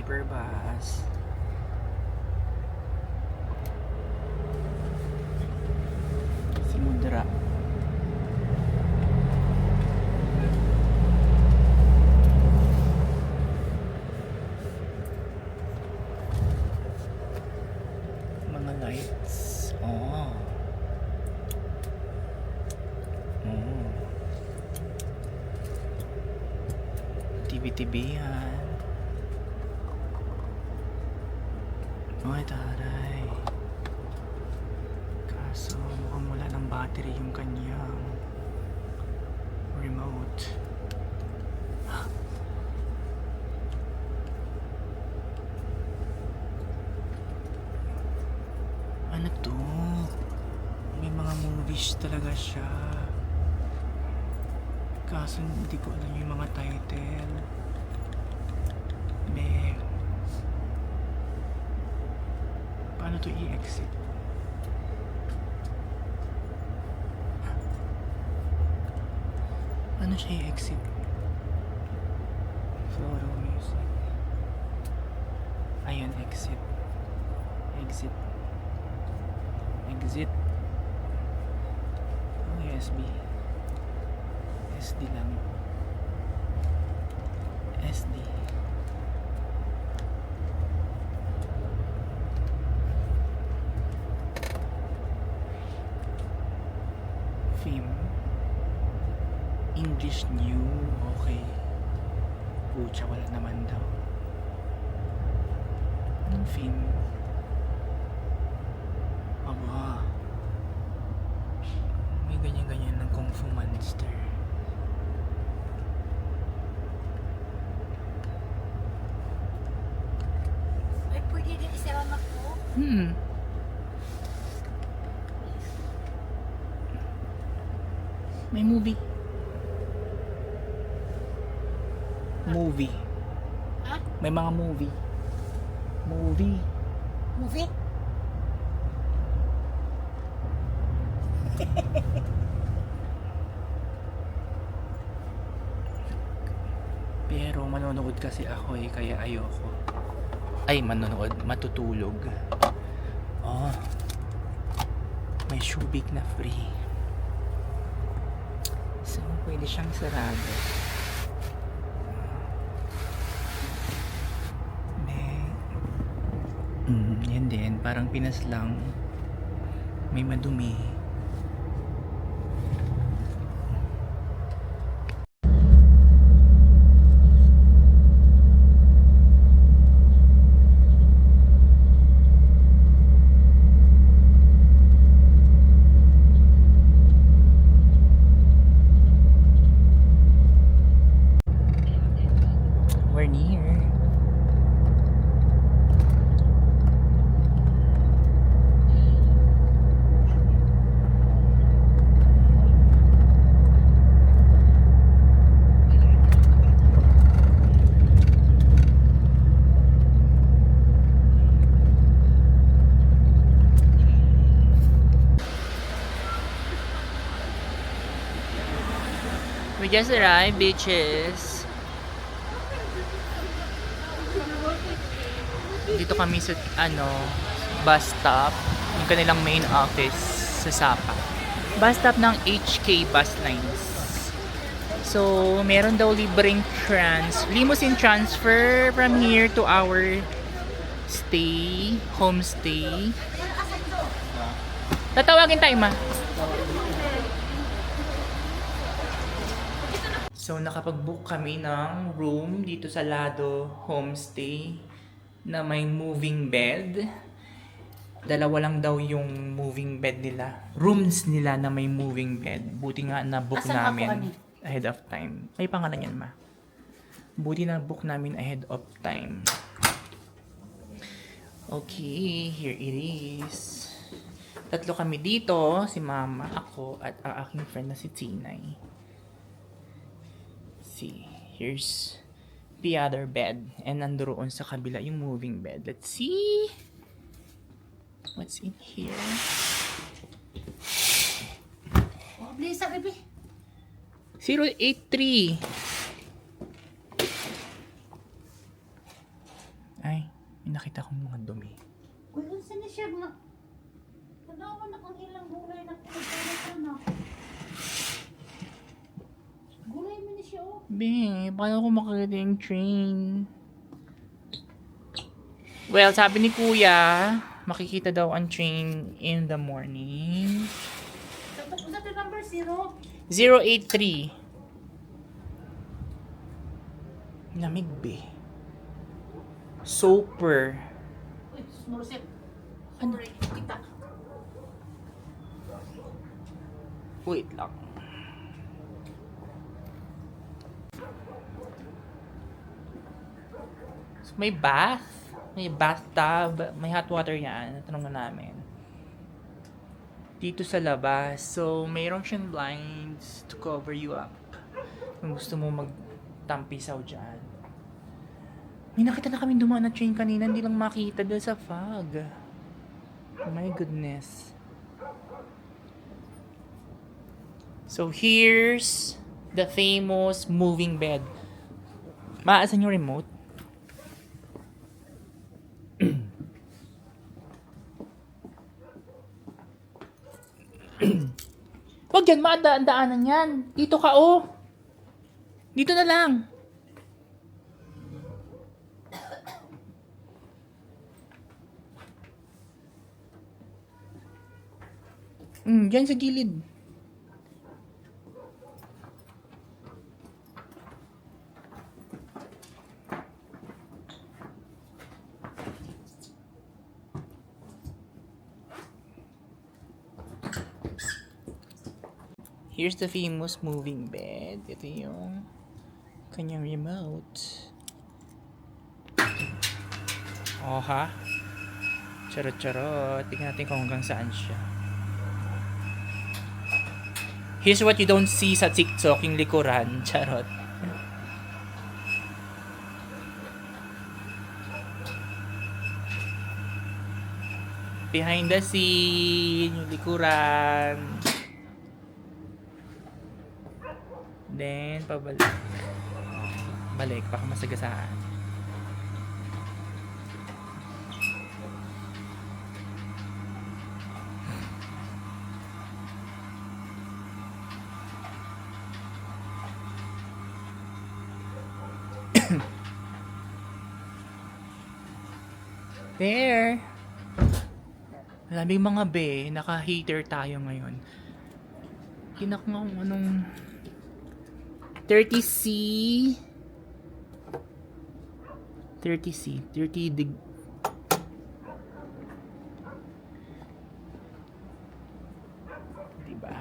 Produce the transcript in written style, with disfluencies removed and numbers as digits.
sleeper bus. Samudra. Mga lights. Oh. TV-TV yan. Ay, taray. Kaso, mukhang wala ng battery yung kanyang remote. Ano to? May mga movies talaga siya. Kaso hindi ko alam yung mga title. Paano to i-exit? Paano siya i-exit? Floro music. Ayun, exit. Exit. Exit. Oh, USB. SD lang. SD. Film. English new. Okay. Pucha, wala naman daw. Anong film? Aba. May ganyan-ganyan ng Kung Fu Monster. Ay, pwede din isalamat ko. May movie. Movie. Ha? May mga movie. Movie. Movie? Pero manonood kasi ako kaya ayoko. Ay, manonood. Matutulog. Oh. May Shubik na free. So, pwede siyang sarado. Yan din. Parang Pinas lang. May madumi. We're near. We just arrived, bitches. Dito kami sa bus stop, yung kanilang main office sa Sapa. Bus stop ng HK Bus Lines. So, meron daw libreng limousine transfer from here to our homestay. Tatawagin tayo, ma. So, nakapag-book kami ng room dito sa Lado Homestay na may moving bed. Dalawa lang daw yung moving bed nila. Rooms nila na may moving bed. Buti nga na-book namin ahead of time. May pangalan yan, ma. Buti na-book namin ahead of time. Okay, here it is. Tatlo kami dito. Si mama, ako, at ang aking friend na si Tinay. See, here's the other bed, and nandoon sa kabila yung moving bed. Let's see what's in here. Oh, please, baby. 083. Kadawan na kang ilang gulay na pinagkalat na. Gulay mo na siya, oh. Be, paano ko makakita yung train? Well, sabi ni Kuya, makikita daw ang train in the morning. Sa the number 0. 083. Lamig, be. Super. Uy, small set. Ano? Kita. Wait lang. So, may bath. May bathtub. May hot water yan. Natanong na namin. Dito sa labas. So, mayroon siyang blinds to cover you up. Kung gusto mo magtampisaw dyan. May nakita na kami dumaan na train kanina. Hindi lang makita dahil sa fog. Oh my goodness. So, here's the famous moving bed. Maasan yung remote? Wag yan, maandaan-daanan yan. Dito ka, oh. Dito na lang. Dyan sa gilid. Here's the famous moving bed. Ito yung kanyang remote. Oh ha? Charot-charot. Tingnan natin kung hanggang saan siya. Here's what you don't see sa TikTok, yung likuran. Charot. Behind the scene, yung likuran. Then, pabalik. Balik, baka masagasaan. There! Maraming mga be, naka-heater tayo ngayon. Kinak nga kung anong 30C 30C 30 dig diba